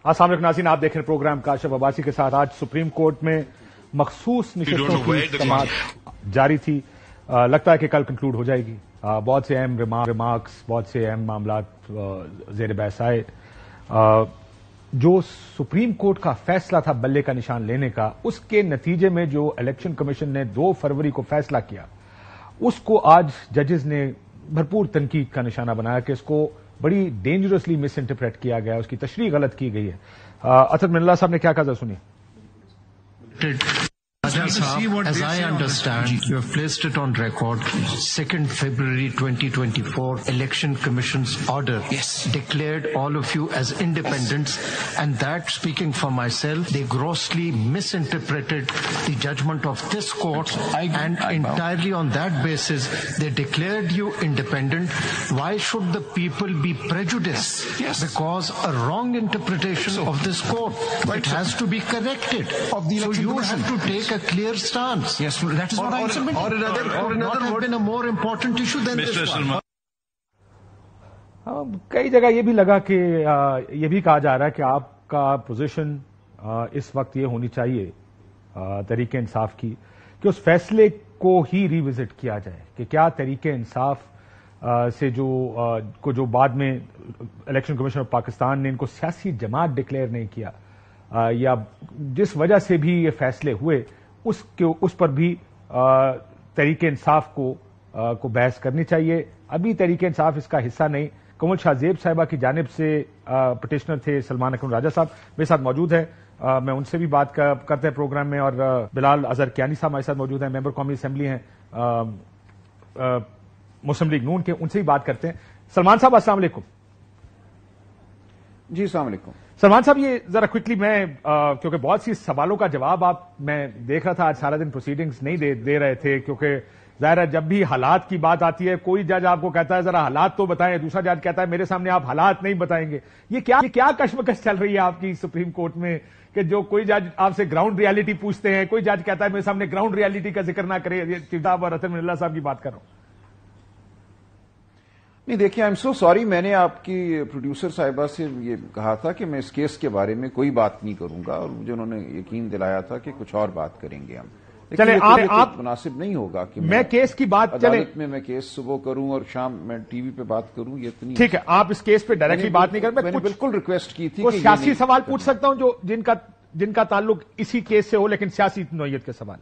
السلام علیکم ناظرین، آپ دیکھ رہے ہیں پروگرام کاشف عباسی کے ساتھ۔ آج سپریم کورٹ میں مخصوص نشستوں کی سماعت جاری تھی، لگتا ہے کہ کل کنکلوڈ ہو جائے گی۔ بہت سے اہم ریمارکس، بہت سے اہم معاملات زیر بحث آئے۔ جو سپریم کورٹ کا فیصلہ تھا بلے کا نشان لینے کا، اس کے نتیجے میں جو الیکشن کمیشن نے 2 فروری کو فیصلہ کیا، اس کو آج ججز نے بھرپور تنقید کا نشانہ بنایا کہ اس کو بڑی ڈینجرسلی مس انٹرپریٹ کیا گیا، اس کی تشریح غلط کی گئی ہے۔ اسد من اللہ صاحب نے کیا کہا، ذرا سنیے۔ As I understand, you have placed it on record, 2nd February 2024 Election Commission's order declared all of you as independents, and that, speaking for myself, they grossly misinterpreted the judgment of this court, and entirely on that basis they declared you independent. Why should the people be prejudiced because a wrong interpretation of this court? It has to be corrected. So you have to take a clear stance. Yes, that is what I submit. Or another would been a more important issue than this one. کئی جگہ یہ بھی لگا کہ یہ بھی کہا جا رہا ہے کہ آپ کا پوزیشن اس وقت یہ ہونی چاہیے تحریک انصاف کی کہ اس فیصلے کو ہی ریوزٹ کیا جائے کہ کیا تحریک انصاف سے جو بعد میں الیکشن کمیشن آف پاکستان نے ان کو سیاسی جماعت ڈکلیئر نہیں کیا، یا جس وجہ سے بھی یہ فیصلے ہوئے، اس پر بھی تحریک انصاف کو بحث کرنی چاہیے۔ ابھی تحریک انصاف اس کا حصہ نہیں۔ کمل شاہ زیب صاحبہ کی جانب سے پٹیشنر تھے سلمان اکرم راجہ صاحب، میرے ساتھ موجود ہیں، میں ان سے بھی بات کرتے ہیں پروگرام میں، اور بلال اظہر کیانی صاحب ہمارے ساتھ موجود ہیں، ممبر قومی اسمبلی ہیں مسلم لیگ نون کے، ان سے بھی بات کرتے ہیں۔ سلمان صاحب السلام علیکم۔ جی السلام علیکم سلمان صاحب، یہ ذرا کوئکلی میں کیونکہ بہت سی سوالوں کا جواب میں دیکھ رہا تھا، آج سارا دن پروسیڈنگز نہیں دے رہے تھے، کیونکہ ظاہر ہے جب بھی حالات کی بات آتی ہے کوئی جج آپ کو کہتا ہے ذرا حالات تو بتائیں، دوسرا جج کہتا ہے میرے سامنے آپ حالات نہیں بتائیں گے۔ یہ کیا کشمکش چل رہی ہے آپ کی سپریم کورٹ میں کہ جو کوئی جج آپ سے گراؤنڈ ریالٹی پوچھتے ہیں، کوئی جج کہتا ہے میرے سامنے گراؤنڈ ریالٹی کا ذکر نہ کرے؟ صاحب اور اسد من اللہ صاحب کی بات کر رہا ہوں۔ نہیں دیکھیے، آئی ایم سو سوری، میں نے آپ کی پروڈیوسر صاحبہ سے یہ کہا تھا کہ میں اس کیس کے بارے میں کوئی بات نہیں کروں گا، اور مجھے انہوں نے یقین دلایا تھا کہ کچھ اور بات کریں گے ہم۔ چلے آپ مناسب نہیں ہوگا کہ میں کیس کی بات عدالت میں کیس صبح کروں اور شام میں ٹی وی پہ بات کروں، یہ اتنی ٹھیک ہے۔ آپ اس کیس پہ ڈائریکٹلی بات نہیں کریں، میں نے بالکل ریکویسٹ کی تھی کہ سیاسی سوال پوچھ سکتا ہوں جو جن کا تعلق اسی کیس سے ہو، لیکن سیاسی نوعیت کے سوال۔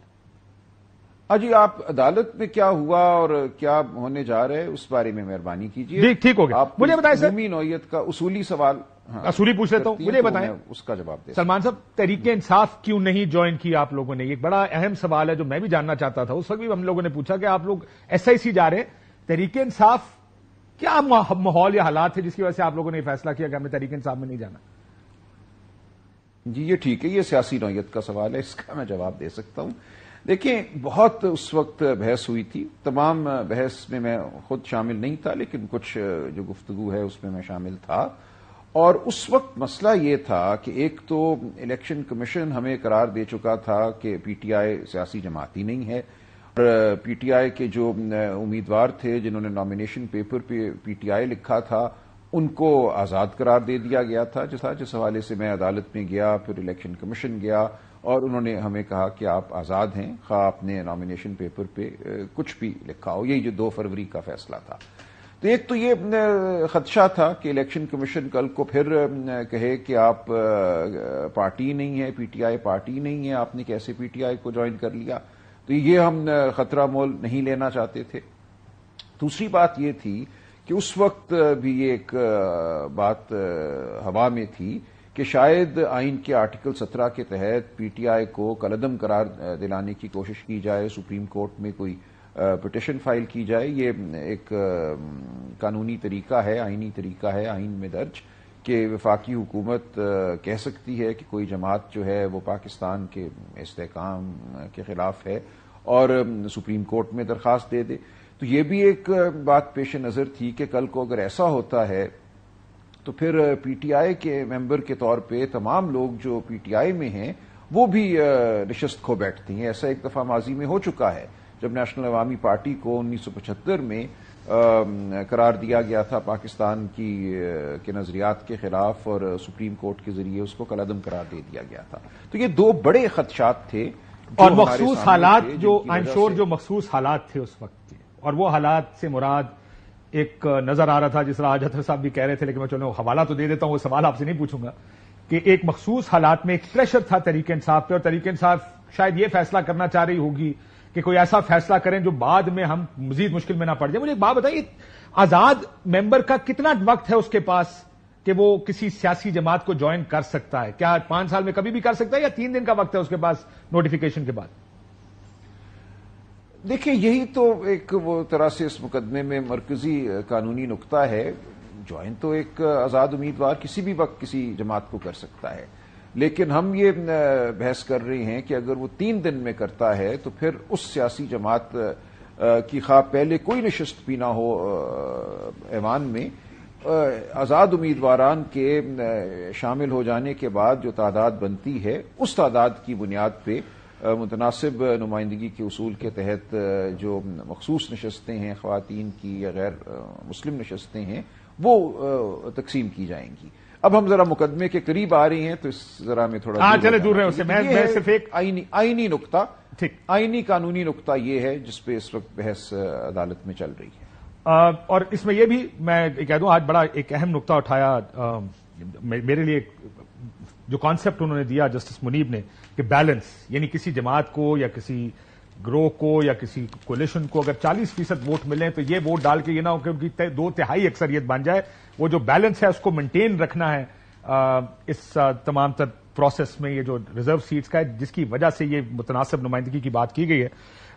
جی، آپ عدالت میں کیا ہوا اور کیا ہونے جا رہا ہے اس بارے میں مہربانی کیجیے۔ جی ٹھیک ہو گیا، مجھے بتائیں سر، عمومی نوعیت کا اصولی سوال اصولی پوچھ لیتا ہوں، مجھے بتائیں اس کا جواب دیں۔ سلمان صاحب، تحریک انصاف کیوں نہیں جوائن کی آپ لوگوں نے؟ ایک بڑا اہم سوال ہے جو میں بھی جاننا چاہتا تھا، اس وقت بھی ہم لوگوں نے پوچھا کہ آپ لوگ ایس آئی سی جا رہے ہیں، تحریک انصاف کیا ماحول یا حالات ہے جس کی وجہ سے آپ لوگوں نے فیصلہ کیا کہ ہمیں تحریک انصاف میں نہیں جانا؟ جی یہ ٹھیک ہے، یہ سیاسی نوعیت کا سوال ہے، اس کا میں جواب دے سکتا ہوں۔ دیکھیں، بہت اس وقت بحث ہوئی تھی، تمام بحث میں میں خود شامل نہیں تھا، لیکن کچھ جو گفتگو ہے اس میں میں شامل تھا، اور اس وقت مسئلہ یہ تھا کہ ایک تو الیکشن کمیشن ہمیں قرار دے چکا تھا کہ پی ٹی آئی سیاسی جماعتی نہیں ہے، اور پی ٹی آئی کے جو امیدوار تھے جنہوں نے نامینیشن پیپر پہ پی ٹی آئی لکھا تھا ان کو آزاد قرار دے دیا گیا تھا، جس حوالے سے میں عدالت میں گیا، پھر الیکشن کمیشن گیا، اور انہوں نے ہمیں کہا کہ آپ آزاد ہیں، خواہ آپ نے نامینیشن پیپر پہ کچھ بھی لکھا ہو۔ یہی جو 2 فروری کا فیصلہ تھا، تو ایک تو یہ خدشہ تھا کہ الیکشن کمیشن کل کو پھر کہے کہ آپ پارٹی نہیں ہے، پی ٹی آئی پارٹی نہیں ہے، آپ نے کیسے پی ٹی آئی کو جوائن کر لیا، تو یہ ہم خطرہ مول نہیں لینا چاہتے تھے۔ دوسری بات یہ تھی کہ اس وقت بھی ایک بات ہوا میں تھی کہ شاید آئین کے آرٹیکل 17 کے تحت پی ٹی آئی کو کالعدم قرار دلانے کی کوشش کی جائے، سپریم کورٹ میں کوئی پٹیشن فائل کی جائے۔ یہ ایک قانونی طریقہ ہے، آئینی طریقہ ہے آئین میں درج، کہ وفاقی حکومت کہہ سکتی ہے کہ کوئی جماعت جو ہے وہ پاکستان کے استحکام کے خلاف ہے اور سپریم کورٹ میں درخواست دے دے۔ تو یہ بھی ایک بات پیش نظر تھی کہ کل کو اگر ایسا ہوتا ہے تو پھر پی ٹی آئی کے ممبر کے طور پہ تمام لوگ جو پی ٹی آئی میں ہیں وہ بھی نشست کھو بیٹھتی ہیں۔ ایسا ایک دفعہ ماضی میں ہو چکا ہے، جب نیشنل عوامی پارٹی کو 1975 میں قرار دیا گیا تھا پاکستان کے نظریات کے خلاف، اور سپریم کورٹ کے ذریعے اس کو کالعدم قرار دے دیا گیا تھا. تو یہ دو بڑے خدشات تھے اور مخصوص حالات جو جو مخصوص حالات تھے اس وقت کے، اور وہ حالات سے مراد ایک نظر آ رہا تھا، جس طرح آج حضرت صاحب بھی کہہ رہے تھے، لیکن میں چلو حوالہ تو دے دیتا ہوں، وہ سوال آپ سے نہیں پوچھوں گا، کہ ایک مخصوص حالات میں ایک پریشر تھا تحریک انصاف پہ، اور تحریک انصاف شاید یہ فیصلہ کرنا چاہ رہی ہوگی کہ کوئی ایسا فیصلہ کریں جو بعد میں ہم مزید مشکل میں نہ پڑ جائے. مجھے ایک بات بتائیے، آزاد ممبر کا کتنا وقت ہے اس کے پاس کہ وہ کسی سیاسی جماعت کو جوائن کر سکتا ہے؟ کیا 5 سال میں کبھی بھی کر سکتا ہے، یا 3 دن کا وقت ہے اس کے پاس نوٹیفیکیشن کے بعد؟ دیکھیں، یہی تو ایک وہ طرح سے اس مقدمے میں مرکزی قانونی نقطہ ہے. جوائن تو ایک آزاد امیدوار کسی بھی وقت کسی جماعت کو کر سکتا ہے، لیکن ہم یہ بحث کر رہے ہیں کہ اگر وہ 3 دن میں کرتا ہے تو پھر اس سیاسی جماعت کی خواہ پہلے کوئی نشست بھی نہ ہو ایوان میں، آزاد امیدواران کے شامل ہو جانے کے بعد جو تعداد بنتی ہے، اس تعداد کی بنیاد پہ متناسب نمائندگی کے اصول کے تحت جو مخصوص نشستیں ہیں خواتین کی یا غیر مسلم نشستیں ہیں، وہ تقسیم کی جائیں گی. اب ہم ذرا مقدمے کے قریب آ رہے ہیں تو اس ذرا میں تھوڑا چلے دور رہے اسے. میں صرف ایک آئینی نقطہ، ٹھیک، آئینی قانونی نقطہ یہ ہے جس پہ اس وقت بحث عدالت میں چل رہی ہے. اور اس میں یہ بھی میں کہہ دوں، آج بڑا ایک اہم نقطہ اٹھایا میرے لیے، جو کانسیپٹ انہوں نے دیا جسٹس منیب نے، کہ بیلنس، یعنی کسی جماعت کو یا کسی گروہ کو یا کسی کولیشن کو اگر 40% ووٹ ملیں تو یہ ووٹ ڈال کے یہ نہ ہو کہ ان کی 2/3 اکثریت بن جائے. وہ جو بیلنس ہے اس کو مینٹین رکھنا ہے اس تمام تر پروسیس میں، یہ جو ریزرو سیٹس کا ہے، جس کی وجہ سے یہ متناسب نمائندگی کی بات کی گئی ہے.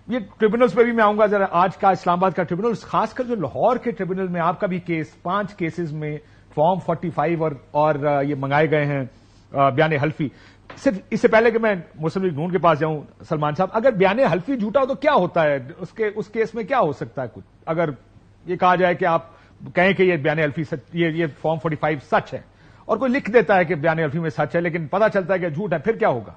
یہ ٹریبونلز پہ بھی میں آؤں گا ذرا. آج کا اسلام آباد کا ٹریبونل، خاص کر جو لاہور کے ٹریبونل میں آپ کا بھی کیس، 5 کیسز میں فارم 45 اور یہ منگائے گئے ہیں بیان حلفی. صرف اس سے پہلے کہ میں مسلم لیگ نون کے پاس جاؤں، سلمان صاحب، اگر بیان حلفی جھوٹا ہو تو کیا ہوتا ہے اس کیس میں؟ کیا ہو سکتا ہے کچھ؟ اگر یہ کہا جائے کہ آپ کہیں کہ یہ بیان حلفی یہ فارم 45 سچ ہے، اور کوئی لکھ دیتا ہے کہ بیان حلفی میں سچ ہے لیکن پتہ چلتا ہے کہ جھوٹ ہے، پھر کیا ہوگا؟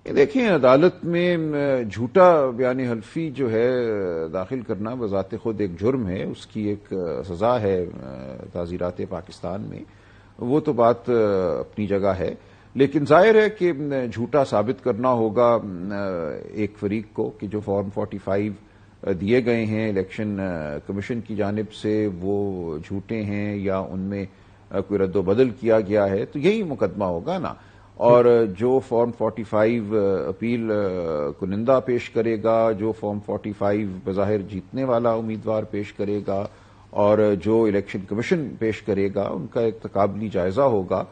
دیکھیں، عدالت میں جھوٹا بیان حلفی جو ہے داخل کرنا بذات خود ایک جرم ہے، اس کی ایک سزا ہے تعزیرات پاکستان میں، وہ تو بات اپنی جگہ ہے. لیکن ظاہر ہے کہ جھوٹا ثابت کرنا ہوگا ایک فریق کو کہ جو فارم 45 دیے گئے ہیں الیکشن کمیشن کی جانب سے وہ جھوٹے ہیں یا ان میں کوئی رد و بدل کیا گیا ہے، تو یہی مقدمہ ہوگا نا. اور جو فارم 45 اپیل کنندہ پیش کرے گا، جو فارم 45 بظاہر جیتنے والا امیدوار پیش کرے گا، اور جو الیکشن کمیشن پیش کرے گا، ان کا ایک تقابلی جائزہ ہوگا،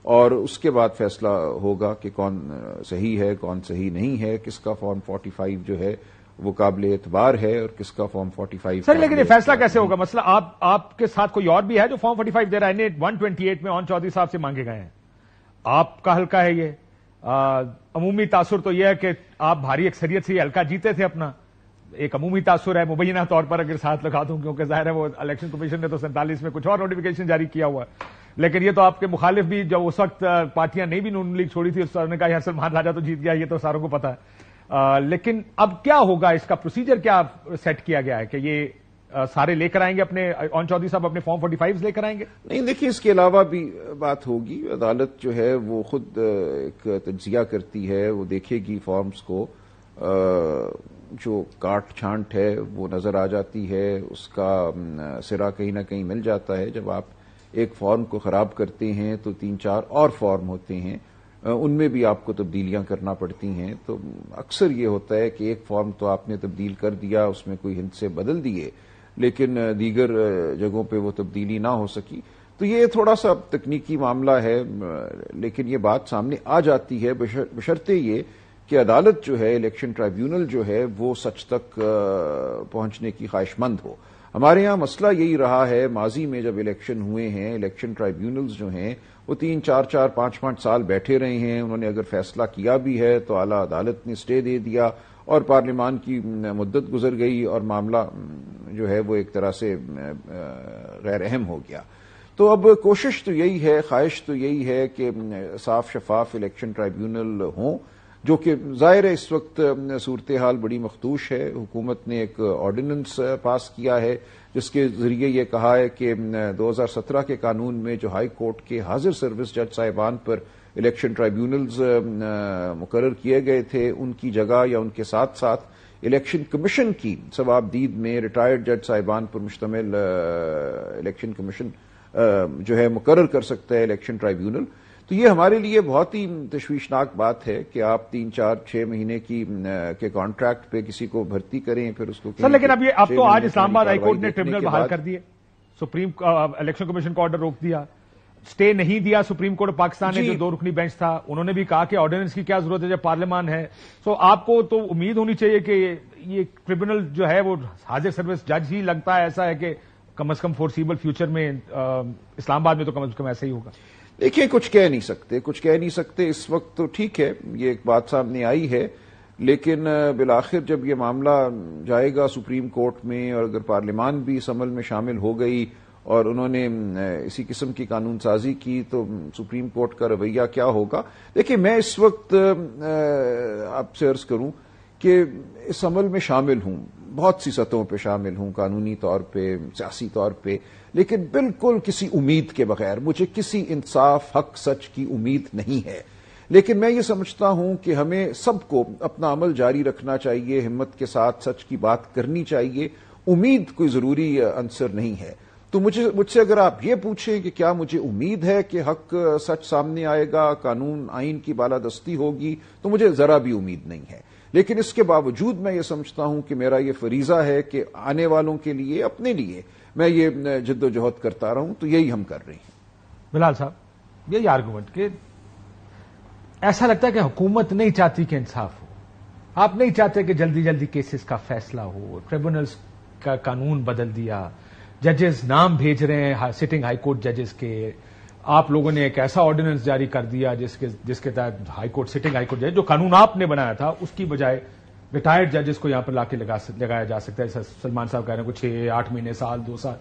اور اس کے بعد فیصلہ ہوگا کہ کون صحیح ہے، کون صحیح نہیں ہے، کس کا فارم 45 جو ہے وہ قابل اعتبار ہے اور کس کا فارم 45. سر لیکن یہ فیصلہ کیسے ہوگا؟ مسئلہ آپ کے ساتھ کوئی اور بھی ہے جو فارم 45 دے رہا ہے؟ 128 میں اون چودھری صاحب سے مانگے گئے ہیں، آپ کا حلقہ ہے یہ. عمومی تاثر تو یہ ہے کہ آپ بھاری اکثریت سے یہ حلقہ جیتے تھے اپنا، ایک عمومی تاثر ہے. مبینہ طور پر اگر ساتھ لگا دوں، کیونکہ ظاہر ہے وہ الیکشن کمیشن نے تو 47 میں کچھ اور نوٹیفیکیشن جاری کیا ہوا ہے، لیکن یہ تو آپ کے مخالف بھی جو اس وقت پارٹیاں نہیں بھی نون لیگ چھوڑی تھی، اس نے کہا یار سلمان راجہ تو جیت گیا، یہ تو ساروں کو پتا ہے. لیکن اب کیا ہوگا؟ اس کا پروسیجر کیا سیٹ کیا گیا ہے کہ یہ سارے لے کر آئیں گے اپنے، اون چودھری صاحب اپنے فارم 45 لے کر آئیں گے؟ نہیں، دیکھیں، اس کے علاوہ بھی بات ہوگی. عدالت جو ہے وہ خود ایک تجزیہ کرتی ہے، وہ دیکھے گی فارمز کو، جو کاٹ چھانٹ ہے وہ نظر آ جاتی ہے، اس کا سرا کہیں نہ کہیں مل جاتا ہے. جب آپ ایک فارم کو خراب کرتے ہیں تو 3-4 اور فارم ہوتے ہیں، ان میں بھی آپ کو تبدیلیاں کرنا پڑتی ہیں. تو اکثر یہ ہوتا ہے کہ ایک فارم تو آپ نے تبدیل کر دیا، اس میں کوئی ہند سے بدل دیے، لیکن دیگر جگہوں پہ وہ تبدیلی نہ ہو سکی. تو یہ تھوڑا سا تکنیکی معاملہ ہے، لیکن یہ بات سامنے آ جاتی ہے بشرطے یہ کہ عدالت جو ہے، الیکشن ٹرائیبیونل جو ہے، وہ سچ تک پہنچنے کی خواہش مند ہو. ہمارے یہاں مسئلہ یہی رہا ہے، ماضی میں جب الیکشن ہوئے ہیں، الیکشن ٹرائیبیونلز جو ہیں وہ 3-4 5 سال بیٹھے رہے ہیں. انہوں نے اگر فیصلہ کیا بھی ہے تو اعلیٰ عدالت نے اسٹے دے دیا اور پارلیمان کی مدت گزر گئی اور معاملہ جو ہے وہ ایک طرح سے غیر اہم ہو گیا. تو اب کوشش تو یہی ہے، خواہش تو یہی ہے کہ صاف شفاف الیکشن ٹرائیبیونل ہوں جو کہ ظاہر ہے اس وقت صورتحال بڑی مخدوش ہے. حکومت نے ایک آرڈیننس پاس کیا ہے جس کے ذریعے یہ کہا ہے کہ 2017 کے قانون میں جو ہائی کورٹ کے حاضر سروس جج صاحبان پر الیکشن ٹرائیبیونلز مقرر کیے گئے تھے، ان کی جگہ یا ان کے ساتھ ساتھ الیکشن کمیشن کی ثوابدید میں ریٹائرڈ جج صاحبان پر مشتمل الیکشن کمیشن جو ہے مقرر کر سکتا ہے الیکشن ٹرائیبیونل. تو یہ ہمارے لیے بہت ہی تشویشناک بات ہے کہ آپ 3 4 6 مہینے کے کانٹریکٹ پہ کسی کو بھرتی کریں پھر اس کو سر. لیکن اب تو آج اسلام آباد ہائی کورٹ نے ٹریبونل بحال کر دیے، سپریم الیکشن کمیشن کا آرڈر روک دیا، سٹے نہیں دیا سپریم کورٹ پاکستان نے جو 2 رکنی بینچ تھا. انہوں نے بھی کہا کہ آرڈیننس کی کیا ضرورت ہے جب پارلیمان ہے. سو آپ کو تو امید ہونی چاہیے کہ یہ ٹریبونل جو ہے وہ حاضر سروس جج ہی لگتا ہے، ایسا ہے کہ کم از کم فورسیبل فیوچر میں اسلام آباد میں تو کم از کم ایسا ہی ہوگا. دیکھیں کچھ کہہ نہیں سکتے اس وقت. تو ٹھیک ہے یہ ایک بات سامنے آئی ہے، لیکن بالآخر جب یہ معاملہ جائے گا سپریم کورٹ میں اور اگر پارلیمان بھی اس عمل میں شامل ہو گئی اور انہوں نے اسی قسم کی قانون سازی کی تو سپریم کورٹ کا رویہ کیا ہوگا. دیکھیں میں اس وقت آپ سے عرض کروں کہ اس عمل میں شامل ہوں، بہت سی سطحوں پہ شامل ہوں، قانونی طور پہ، سیاسی طور پہ، لیکن بالکل کسی امید کے بغیر. مجھے کسی انصاف، حق، سچ کی امید نہیں ہے. لیکن میں یہ سمجھتا ہوں کہ ہمیں سب کو اپنا عمل جاری رکھنا چاہیے، ہمت کے ساتھ سچ کی بات کرنی چاہیے. امید کوئی ضروری عنصر نہیں ہے. تو مجھ سے اگر آپ یہ پوچھیں کہ کیا مجھے امید ہے کہ حق سچ سامنے آئے گا، قانون آئین کی بالادستی ہوگی، تو مجھے ذرا بھی امید نہیں ہے. لیکن اس کے باوجود میں یہ سمجھتا ہوں کہ میرا یہ فریضہ ہے کہ آنے والوں کے لیے، اپنے لیے میں یہ جد و جہد کرتا رہوں. تو یہی ہم کر رہے ہیں. بلال صاحب یہی آرگومنٹ کہ ایسا لگتا ہے کہ حکومت نہیں چاہتی کہ انصاف ہو، آپ نہیں چاہتے کہ جلدی جلدی کیسز کا فیصلہ ہو، ٹریبونلز کا قانون بدل دیا، ججز نام بھیج رہے ہیں سٹنگ ہائی کورٹ ججز کے. آپ لوگوں نے ایک ایسا آرڈیننس جاری کر دیا جس کے تحت high court sitting high court جج جو قانون آپ نے بنایا تھا اس کی بجائے ریٹائرڈ ججز کو یہاں پر لا کے لگایا جا سکتا ہے. سلمان صاحب کہہ رہے ہیں کہ 6 8 مہینے، سال، 2 سال.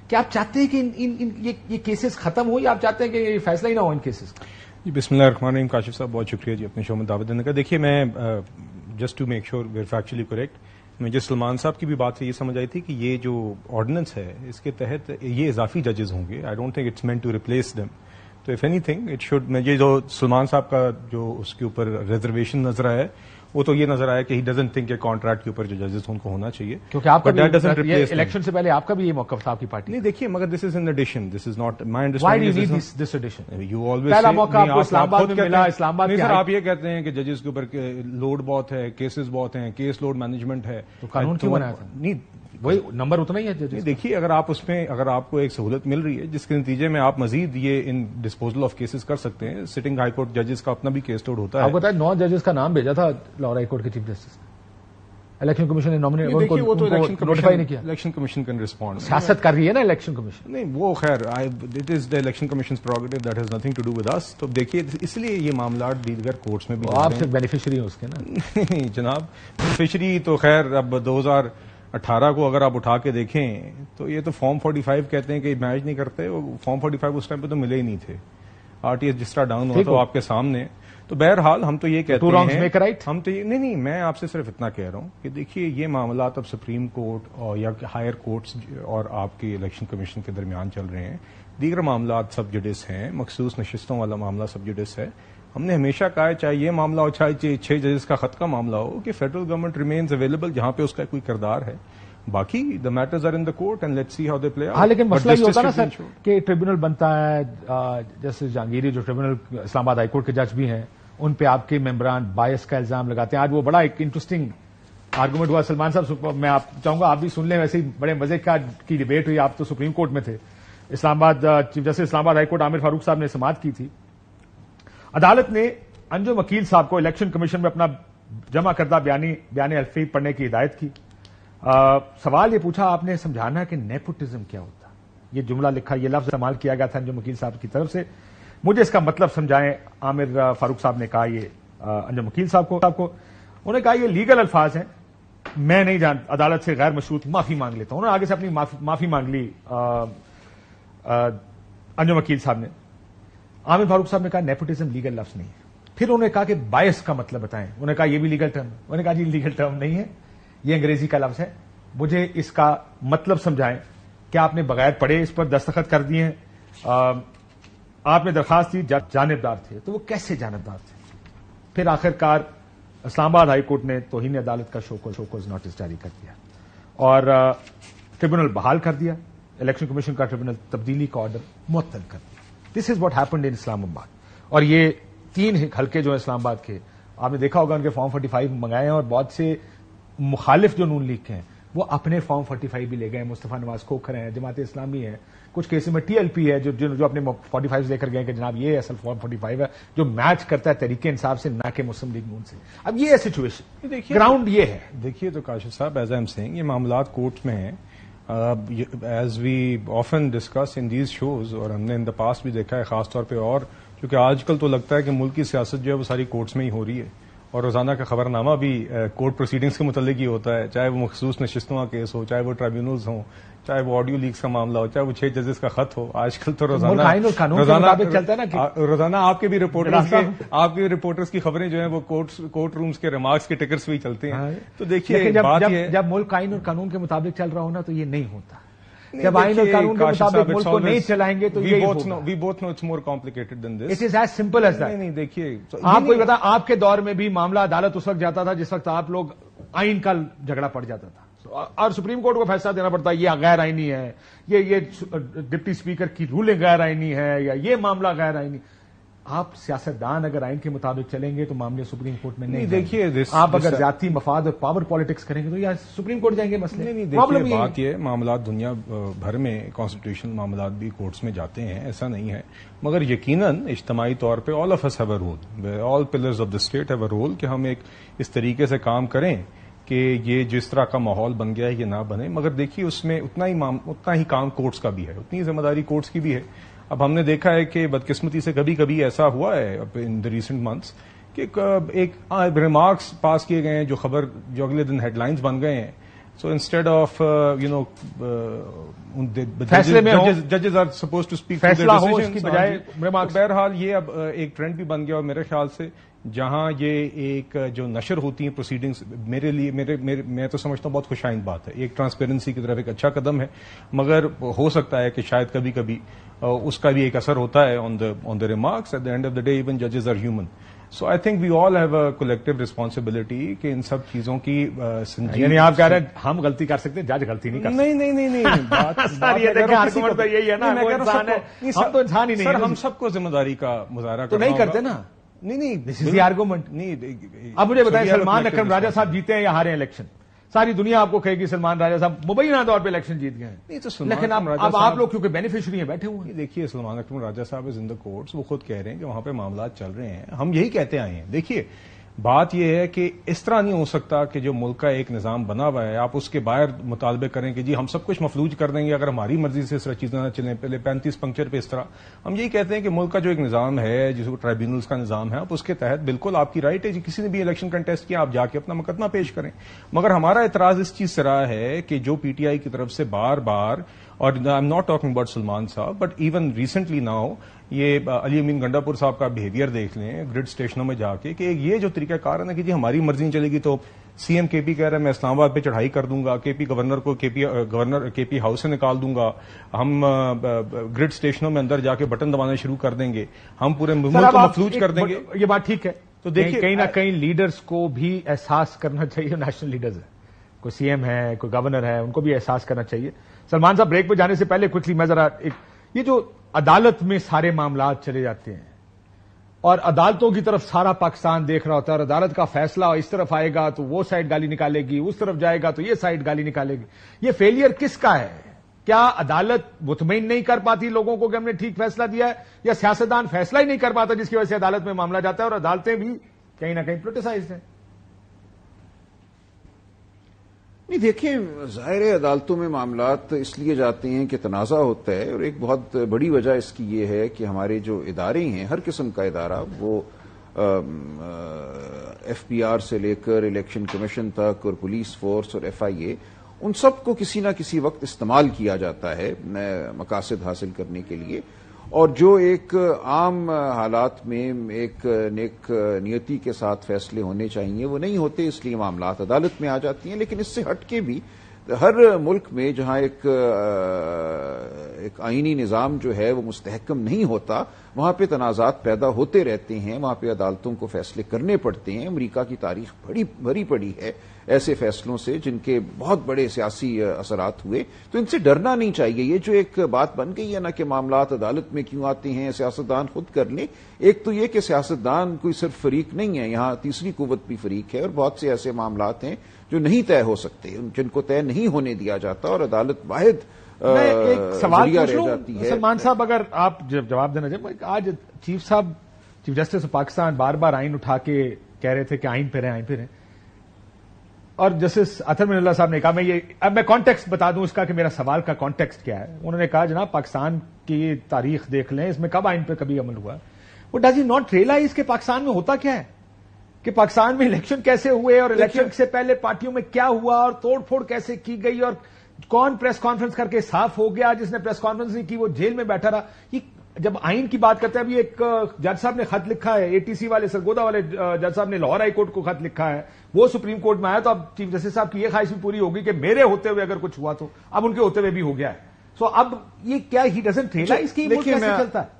کیا آپ چاہتے ہیں کہ یہ کیسز ختم ہو یا آپ چاہتے ہیں کہ یہ فیصلہ ہی نہ ہو ان کیسز کا؟ جی بسم اللہ الرحمن الرحیم. کاشف صاحب بہت شکریہ جی اپنے شو میں دعوت دینے کا. دیکھیے میں just to make sure we are factually correct, مجھے سلمان صاحب کی بھی بات سے یہ سمجھ آئی تھی کہ یہ جو آرڈیننس ہے اس کے تحت یہ اضافی ججز ہوں گے. I don't think it's meant to replace them. تو if any thing it should, مجھے جو سلمان صاحب کا جو اس کے اوپر ریزرویشن نظر آیا وہ تو یہ نظر آیا کہ ہی ڈزنٹ تھنک کہ کانٹریکٹ کے اوپر جو ججز ان کو ہونا چاہیے، کیونکہ آپ کا الیکشن سے پہلے آپ کا بھی یہ موقف تھا آپ کی پارٹی. نہیں دیکھیے مگر this is in addition, this is not my understanding. You always پہلا موقع آپ کو اسلام آباد میں ملا. اسلام آباد سر آپ یہ کہتے ہیں کہ ججز کے اوپر لوڈ بہت ہے، کیسز بہت ہیں، کیس لوڈ مینجمنٹ ہے، تو قانون کیوں بنایا تھا؟ نہیں وہی نمبر اتنا ہی ہے. دیکھیے اگر آپ اس میں اگر آپ کو ایک سہولت مل رہی ہے جس کے نتیجے میں آپ مزید یہ ان ڈسپوزل آف کیسز کر سکتے ہیں. سٹنگ ہائی کورٹ ججز کا اپنا بھی کیس لوڈ ہوتا ہے. آپ کو پتا ہے 9 ججز کا نام بھیجا تھا لاہور ہائی کورٹ کے چیف جسٹس. الیکشن کمیشن نے نوٹیفائی نہیں کیا. Election commission can respond. سیاست کر رہی ہے نا الیکشن کمیشن. نہیں وہ خیر it is the election commission prerogative, that has nothing to do with us. تو دیکھیے اس لیے یہ معاملات دیگر کورٹس میں بھی آپ سے بینیفیشری ہیں اس کے نا. نہیں جناب بینیفیشری تو خیر اب 2018 کو اگر آپ اٹھا کے دیکھیں تو یہ تو فارم 45 کہتے ہیں کہ میچ نہیں کرتے. وہ فارم 45 اس ٹائم پہ تو ملے ہی نہیں تھے. آر ٹی ایس جس طرح ڈاؤن ہوا تو آپ کے سامنے. تو بہرحال ہم تو یہ کہتے ہیں ہم تو نہیں میں آپ سے صرف اتنا کہہ رہا ہوں کہ دیکھیے یہ معاملات اب سپریم کورٹ اور یا ہائر کورٹس اور آپ کے الیکشن کمیشن کے درمیان چل رہے ہیں. دیگر معاملات سب جوڈس ہیں، مخصوص نشستوں والا معاملہ سب جوڈس ہے. ہم نے ہمیشہ کہا ہے چاہے یہ معاملہ ہو چاہے 6 ججز کا خط کا معاملہ ہو کہ فیڈرل گورنمنٹ ریمینز اویلیبل جہاں پہ اس کا کوئی کردار ہے. باقی the matters are in the court and let's see how they play. ہاں لیکن مسئلہ یہ ہوتا ہے نا سر کہ ٹریبونل بنتا ہے، جیسے جہانگیری جو ٹریبونل اسلام آباد ہائی کورٹ کے جج بھی ہیں ان پہ آپ کے ممبران بائس کا الزام لگاتے ہیں. آج وہ بڑا ایک انٹرسٹنگ آرگومنٹ ہوا. سلمان صاحب میں آپ چاہوں گا آپ بھی سن لیں، ویسے ہی بڑے مزے کی ڈیبیٹ ہوئی. آپ تو سپریم کورٹ میں تھے. اسلام آباد چیف جسٹس اسلام آباد ہائی کورٹ عامر فاروق صاحب نے سماعت کی تھی. عدالت نے انجم وکیل صاحب کو الیکشن کمیشن میں اپنا جمع کردہ بیان الفی پڑھنے کی ہدایت کی. سوال یہ پوچھا آپ نے سمجھانا کہ نیپوٹزم کیا ہوتا. یہ جملہ لکھا، یہ لفظ استعمال کیا گیا تھا انجم وکیل صاحب کی طرف سے. مجھے اس کا مطلب سمجھائیں. عامر فاروق صاحب نے کہا یہ انجم وکیل صاحب کو انہوں نے کہا یہ لیگل الفاظ ہیں، میں نہیں جانتا، عدالت سے غیر مشروط معافی مانگ لیتا ہوں. انہوں نے آگے سے اپنی معافی مانگ لی انجم وکیل صاحب نے. عامر فاروق صاحب نے کہا نیپوٹزم لیگل لفظ نہیں ہے. پھر انہوں نے کہا کہ بائس کا مطلب بتائیں. انہوں نے کہا یہ بھی لیگل ٹرم ہے. انہوں نے کہا جی لیگل ٹرم نہیں ہے, یہ انگریزی کا لفظ ہے, مجھے اس کا مطلب سمجھائیں. کیا آپ نے بغیر پڑھے اس پر دستخط کر دیے ہیں؟ آپ نے درخواست دی, جانبدار تھے, تو وہ کیسے جانبدار تھے؟ پھر آخر کار اسلام آباد ہائی کورٹ نے توہین عدالت کا شوکوز نوٹس جاری کر دیا اور ٹریبونل بحال کر دیا. الیکشن کمیشن کا ٹریبونل تبدیلی کا آرڈر معطل کر دیا. دس از واٹ ہیپنڈ ان اسلام آباد. اور یہ 3 حلقے جو ہیں اسلام آباد کے, آپ نے دیکھا ہوگا ان کے فارم 45 منگائے ہیں, اور بہت سے مخالف جو نون لیگ کے ہیں وہ اپنے فارم 45 بھی لے گئے. مصطفیٰ نواز کھوکھر ہیں, جماعت اسلامی ہے, کچھ کیسز میں ٹی ایل پی ہے جو اپنے 45 لے کر گئے کہ جناب یہ اصل فارم 45 ہے جو میچ کرتا ہے تحریک انصاف سے, نہ کہ مسلم لیگ نون سے. اب یہ سچویشن, گراؤنڈ یہ ہے. دیکھیے تو کاشف صاحب, ایز آئی ایم سیئنگ, یہ معاملات کورٹ میں ہیں. As we often discuss in these shows, اور ہم نے ان دا پاسٹ بھی دیکھا ہے, خاص طور پہ اور کیونکہ آج کل تو لگتا ہے کہ ملک کی سیاست جو ہے وہ ساری کورٹس میں ہی ہو رہی ہے, اور روزانہ کا خبر نامہ بھی کورٹ پروسیڈنگز کے متعلق ہی ہوتا ہے, چاہے وہ مخصوص نشستوں کا کیس ہو, چاہے وہ ٹرائبیونلز ہوں, چاہے وہ آڈیو لیکس کا معاملہ ہو, چاہے وہ 6 ججز کا خط ہو. آج کل تو روزانہ آپ کے بھی رپورٹرز کی خبریں جو ہیں وہ کورٹ رومز کے ریمارکس کے ٹکرز بھی چلتے ہیں. تو دیکھیے جب ملک آئین اور قانون کے مطابق چل رہا ہونا تو یہ نہیں ہوتا. جب آئین اور قانون کے مطابق ملک کو نہیں چلائیں گے تو we both know it's more complicated than this. It is as simple as that. نہیں دیکھیے, آپ کو بتا, آپ کے دور میں بھی معاملہ عدالت اس وقت جاتا تھا جس وقت آپ لوگ آئین کا جھگڑا پڑ جاتا تھا, اور سپریم کورٹ کو فیصلہ دینا پڑتا ہے یہ غیر آئینی ہے, یہ ڈپٹی اسپیکر کی رولنگ غیر آئینی ہے, یا یہ معاملہ غیر آئینی. آپ سیاستدان اگر آئین کے مطابق چلیں گے تو معاملے سپریم کورٹ میں نہیں. دیکھیے, آپ اگر ذاتی مفاد اور پاور پالیٹکس کریں گے تو یا سپریم کورٹ جائیں گے مسئلے. نہیں دیکھیے, بات یہ معاملات دنیا بھر میں کانسٹیٹیوشنل معاملات بھی کورٹس میں جاتے ہیں, ایسا نہیں ہے, مگر یقیناً اجتماعی طور پہ all of us have a role, all pillars of the state have a role کہ ہم ایک اس طریقے سے کام کریں کہ یہ جس طرح کا ماحول بن گیا ہے یہ نہ بنے. مگر دیکھیے اس میں اتنا ہی کام کورٹس کا بھی ہے, اتنی ذمہ داری کورٹس کی بھی ہے. اب ہم نے دیکھا ہے کہ بدقسمتی سے کبھی کبھی ایسا ہوا ہے ان دا ریسنٹ منتھس کہ ایک ریمارکس پاس کیے گئے ہیں جو اگلے دن ہیڈ لائنز بن گئے ہیں. سو انسٹیڈ آف ججز آر سپوز ٹو اسپیک بہرحال یہ اب ایک ٹرینڈ بھی بن گیا, اور میرے خیال سے جہاں یہ ایک جو نشر ہوتی ہیں پروسیڈنگز, میرے لیے میں تو سمجھتا ہوں بہت خوش آئند بات ہے, ایک ٹرانسپیرنسی کی طرف ایک اچھا قدم ہے. مگر ہو سکتا ہے کہ شاید کبھی کبھی اس کا بھی ایک اثر ہوتا ہے on the remarks. At the end of the day even ججز are human. So I think we all have a collective responsibility کہ ان سب چیزوں کی سنجیدگی. یعنی آپ کہہ رہے ہیں ہم غلطی کر سکتے ہیں, جج غلطی نہیں کر سکتے. نہیں, سر ہم سب کو ذمہ داری کا مظاہرہ تو نہیں کرتے نا. نہیں آرگومنٹ نہیں. اب مجھے بتائیں, سلمان اکرم راجہ صاحب جیتے ہیں یا ہارے الیکشن, ساری دنیا آپ کو کہے گی سلمان راجہ صاحب مبینہ طور پہ الیکشن جیت گئے ہیں, لیکن اب آپ لوگ کیونکہ بینیفیشری ہیں بیٹھے ہوئے ہیں. دیکھیے, سلمان اکرم راجہ صاحب از ان دا کورٹس, وہ خود کہہ رہے ہیں کہ وہاں پہ معاملات چل رہے ہیں, ہم یہی کہتے آئے ہیں. دیکھیے بات یہ ہے کہ اس طرح نہیں ہو سکتا کہ جو ملک کا ایک نظام بنا ہوا ہے آپ اس کے باہر مطالبے کریں کہ جی ہم سب کچھ مفلوج کر دیں گے اگر ہماری مرضی سے اس طرح چیزیں نہ چلیں. پہلے 35 پنکچر پہ اس طرح ہم یہی کہتے ہیں کہ ملک کا جو ایک نظام ہے جس کو ٹرائبیونلز کا نظام ہے, آپ اس کے تحت بالکل آپ کی رائٹ ہے, کسی نے بھی الیکشن کنٹیسٹ کیا آپ جا کے اپنا مقدمہ پیش کریں. مگر ہمارا اعتراض اس چیز سے رہا ہے کہ جو پی ٹی آئی کی طرف سے بار بار, اور I am not talking about Salman صاحب بٹ ایون ریسنٹلی ناؤ, یہ علی امین گنڈا پور صاحب کا بہیویئر دیکھ لیں گریڈ اسٹیشنوں میں جا کے کہ یہ جو طریقہ کار ہے نا کہ جی ہماری مرضی نہیں چلے گی تو سی ایم کے پی کہہ رہا ہے میں اسلام آباد پہ چڑھائی کر دوں گا, کے پی گورنر کو گورنر کے پی ہاؤس سے نکال دوں گا, ہم گریڈ اسٹیشنوں میں اندر جا کے بٹن دبانا شروع کر دیں گے, ہم پورے ملک کو مفلوج کر دیں گے. یہ بات ٹھیک ہے, تو دیکھیے کہیں نہ کہیں لیڈرز کو بھی احساس کرنا چاہیے, نیشنل لیڈرز ہیں, کوئی سی ایم ہے کوئی گورنر ہے, ان کو بھی احساس کرنا چاہیے. سلمان صاحب بریک پہ جانے سے پہلے کوئکلی میں ذرا یہ جو عدالت میں سارے معاملات چلے جاتے ہیں اور عدالتوں کی طرف سارا پاکستان دیکھ رہا ہوتا ہے, اور عدالت کا فیصلہ اس طرف آئے گا تو وہ سائڈ گالی نکالے گی, اس طرف جائے گا تو یہ سائڈ گالی نکالے گی. یہ فیلئر کس کا ہے؟ کیا عدالت مطمئن نہیں کر پاتی لوگوں کو کہ ہم نے ٹھیک فیصلہ دیا ہے, یا سیاستدان فیصلہ ہی نہیں کر پاتا جس کی وجہ سے عدالت میں معاملہ جاتا ہے اور عدالتیں بھی کہیں نہ کہیں پولیٹیسائزڈ ہیں؟ نہیں دیکھیں, ظاہر ہے عدالتوں میں معاملات اس لیے جاتے ہیں کہ تنازع ہوتا ہے, اور ایک بہت بڑی وجہ اس کی یہ ہے کہ ہمارے جو ادارے ہیں, ہر قسم کا ادارہ, وہ ایف پی آر سے لے کر الیکشن کمیشن تک اور پولیس فورس اور ایف آئی اے, ان سب کو کسی نہ کسی وقت استعمال کیا جاتا ہے مقاصد حاصل کرنے کے لیے, اور جو ایک عام حالات میں ایک نیک نیتی کے ساتھ فیصلے ہونے چاہیے وہ نہیں ہوتے، اس لیے معاملات عدالت میں آ جاتی ہیں. لیکن اس سے ہٹ کے بھی ہر ملک میں جہاں ایک آئینی نظام جو ہے وہ مستحکم نہیں ہوتا، وہاں پہ تنازعات پیدا ہوتے رہتے ہیں، وہاں پہ عدالتوں کو فیصلے کرنے پڑتے ہیں. امریکہ کی تاریخ بھری پڑی ہے ایسے فیصلوں سے جن کے بہت بڑے سیاسی اثرات ہوئے. تو ان سے ڈرنا نہیں چاہیے. یہ جو ایک بات بن گئی ہے نا کہ معاملات عدالت میں کیوں آتے ہیں، سیاستدان خود کر لیں. ایک تو یہ کہ سیاستدان کوئی صرف فریق نہیں ہے، یہاں تیسری قوت بھی فریق ہے، اور بہت سے ایسے معاملات ہیں جو نہیں طے ہو سکتے، جن کو طے نہیں ہونے دیا جاتا، اور عدالت واحد ایک سوال ذریعہ پوچھ رہ لوں جاتی ہے. سلمان صاحب، اگر آپ جواب دینا چاہیں. آج چیف جسٹس آف پاکستان بار بار آئین اٹھا کے کہہ رہے تھے کہ آئین پہ رہیں، اور جسٹس اطہر من اللہ صاحب نے کہا، اب میں کانٹیکسٹ بتا دوں اس کا کہ میرا سوال کا کانٹیکسٹ کیا ہے. انہوں نے کہا جناب پاکستان کی تاریخ دیکھ لیں، اس میں کب آئین پہ کبھی عمل ہوا؟ وہ ڈز ہی ناٹ ریئلائز کہ پاکستان میں ہوتا کیا ہے، کہ پاکستان میں الیکشن کیسے ہوئے، اور الیکشن سے پہلے پارٹیوں میں کیا ہوا، اور توڑ پھوڑ کیسے کی گئی، اور کون پریس کانفرنس کر کے صاف ہو گیا، جس نے پریس کانفرنس نہیں کی وہ جیل میں بیٹھا رہا. یہ جب آئین کی بات کرتے ہیں، ابھی ایک جج صاحب نے خط لکھا ہے، اے ٹی سی والے سرگودا والے جج صاحب نے لاہور ہائی کورٹ کو خط لکھا ہے، وہ سپریم کورٹ میں آیا. تو اب چیف جسٹس صاحب کی یہ خواہش بھی پوری ہوگی کہ میرے ہوتے ہوئے اگر کچھ ہوا تو اب ان کے ہوتے ہوئے بھی ہو گیا ہے. سو اب یہ کیا ہی ڈزنٹ ریئلائز کہ وہ کیسے چلتا ہے؟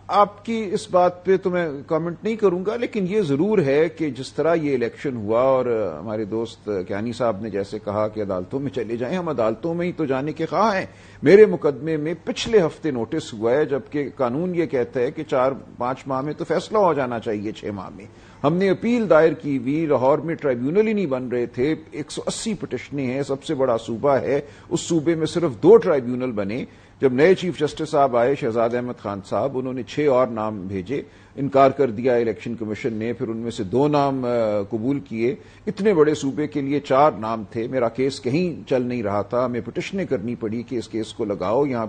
آپ کی اس بات پہ تو میں کامنٹ نہیں کروں گا، لیکن یہ ضرور ہے کہ جس طرح یہ الیکشن ہوا، اور ہمارے دوست کیانی صاحب نے جیسے کہا کہ عدالتوں میں چلے جائیں، ہم عدالتوں میں ہی تو جانے کے خواہاں ہیں. میرے مقدمے میں پچھلے ہفتے نوٹس ہوا ہے، جبکہ قانون یہ کہتا ہے کہ 4-5 ماہ میں تو فیصلہ ہو جانا چاہیے، 6 ماہ میں. ہم نے اپیل دائر کی ہوئی، لاہور میں ٹرائیبیونل ہی نہیں بن رہے تھے، 180 پٹیشنیں ہیں، سب سے بڑا صوبہ ہے، اس صوبے میں صرف 2 ٹرائیبیونل بنے. جب نئے چیف جسٹس صاحب آئے شہزاد احمد خان صاحب، انہوں نے 6 اور نام بھیجے، انکار کر دیا الیکشن کمیشن نے، پھر ان میں سے 2 نام قبول کیے. اتنے بڑے صوبے کے لیے 4 نام تھے. میرا کیس کہیں چل نہیں رہا تھا، ہمیں پٹیشنیں کرنی پڑی کہ اس کیس کو لگاؤ، یہاں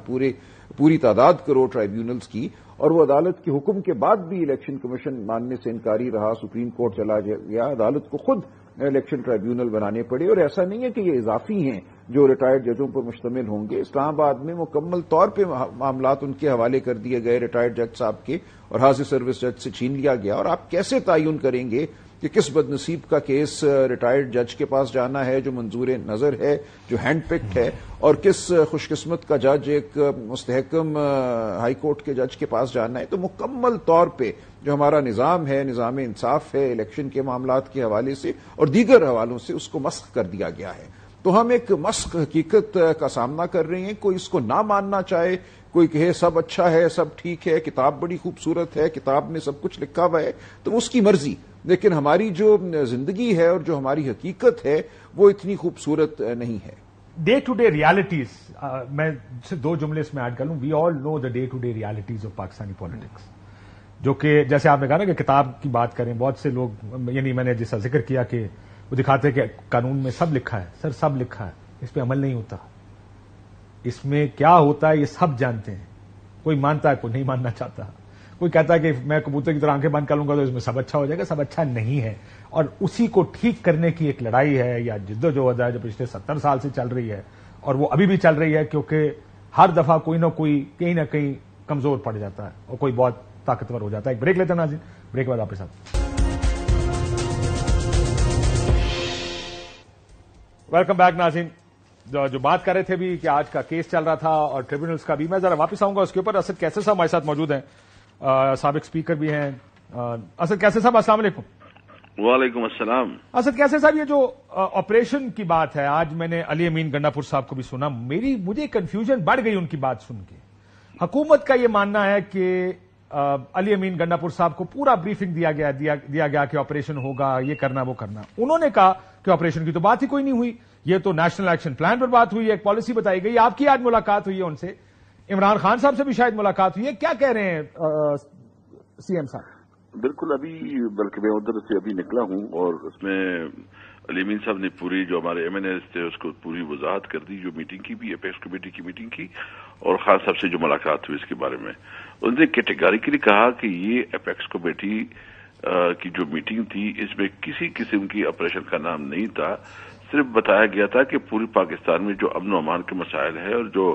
پوری تعداد کرو ٹرائیبیونلز کی. اور وہ عدالت کے حکم کے بعد بھی الیکشن کمیشن ماننے سے انکاری رہا، سپریم کورٹ چلا گیا، عدالت کو خود الیکشن ٹرائیبیونل بنانے پڑے. اور ایسا نہیں ہے کہ یہ اضافی ہیں جو ریٹائرڈ ججوں پر مشتمل ہوں گے. اسلام آباد میں مکمل طور پہ معاملات ان کے حوالے کر دیے گئے ریٹائرڈ جج صاحب کے، اور حاضر سروس جج سے چھین لیا گیا. اور آپ کیسے تعین کریں گے کہ کس بدنصیب کا کیس ریٹائرڈ جج کے پاس جانا ہے جو منظور نظر ہے، جو ہینڈ پکڈ ہے، اور کس خوش قسمت کا جج ایک مستحکم ہائی کورٹ کے جج کے پاس جانا ہے؟ تو مکمل طور پہ جو ہمارا نظام ہے، نظام انصاف ہے، الیکشن کے معاملات کے حوالے سے اور دیگر حوالوں سے اس کو مسخ کر دیا گیا ہے. تو ہم ایک مسخ حقیقت کا سامنا کر رہے ہیں. کوئی اس کو نہ ماننا چاہے، کوئی کہے سب اچھا ہے، سب ٹھیک ہے، کتاب بڑی خوبصورت ہے، کتاب میں سب کچھ لکھا ہوا ہے، تو اس کی مرضی. لیکن ہماری جو زندگی ہے اور جو ہماری حقیقت ہے وہ اتنی خوبصورت نہیں ہے. ڈے ٹو ڈے ریالٹیز، میں 2 جملے اس میں ایڈ کر لوں. We all know the day to day realities of Pakistani politics, جو کہ جیسے آپ نے کہا نا کہ کتاب کی بات کریں، بہت سے لوگ، یعنی میں نے جیسا ذکر کیا کہ وہ دکھاتے کہ قانون میں سب لکھا ہے. سر سب لکھا ہے، اس پہ عمل نہیں ہوتا. اس میں کیا ہوتا ہے یہ سب جانتے ہیں. کوئی مانتا ہے، کوئی نہیں ماننا چاہتا. کوئی کہتا ہے کہ میں کبوتر کی طرح آنکھیں بند کر لوں گا تو اس میں سب اچھا ہو جائے گا. سب اچھا نہیں ہے، اور اسی کو ٹھیک کرنے کی ایک لڑائی ہے یا جدوجہد ہے جو پچھلے 70 سال سے چل رہی ہے، اور وہ ابھی بھی چل رہی ہے، کیونکہ ہر دفعہ کوئی نہ کوئی کہیں نہ کہیں کمزور پڑ جاتا ہے اور کوئی بہت طاقتور ہو جاتا ہے. ایک بریک لیتے ہیں ناظرین، بریک کے بعد آپ کے ساتھ. ویلکم بیک ناظرین. جو بات کر رہے تھے بھی کہ آج کا کیس چل رہا تھا اور ٹریبیونلز کا بھی، میں ذرا واپس آؤں گا اس کے اوپر. اسد کیسر صاحب ہمارے ساتھ موجود ہیں، سابق اسپیکر بھی ہیں. اسد کیسر صاحب السلام علیکم. وعلیکم السلام. اسد کیسر صاحب، یہ جو آپریشن کی بات ہے، آج میں نے علی امین گنڈا پور صاحب کو بھی سنا، مجھے کنفیوژن بڑھ گئی ان کی بات سن کے. حکومت کا یہ ماننا ہے کہ علی امین گنڈا پور صاحب کو پورا بریفنگ دیا گیا کہ آپریشن ہوگا، یہ کرنا وہ کرنا. انہوں نے کہا کہ آپریشن کی تو بات ہی کوئی نہیں ہوئی، یہ تو نیشنل ایکشن پلان پر بات ہوئی ہے، ایک پالیسی بتائی گئی. آپ کی آج ملاقات ہوئی ہے ان سے، عمران خان صاحب سے بھی شاید ملاقات ہوئی ہے، کیا کہہ رہے ہیں سی ایم صاحب؟ بالکل، ابھی بلکہ میں ادھر سے ابھی نکلا ہوں، اور اس میں علی امین صاحب نے پوری جو ہمارے ایم این ایس تھے اس کو پوری وضاحت کر دی، جو میٹنگ کی بھی اپیکس کمیٹی کی میٹنگ کی، اور خان صاحب سے جو ملاقات ہوئی اس کے بارے میں. انہوں نے کیٹیگریکلی کہا کہ یہ اپیکس کمیٹی کی جو میٹنگ تھی اس میں کسی قسم کی آپریشن کا نام نہیں تھا. صرف بتایا گیا تھا کہ پوری پاکستان میں جو امن و امان کے مسائل ہیں اور جو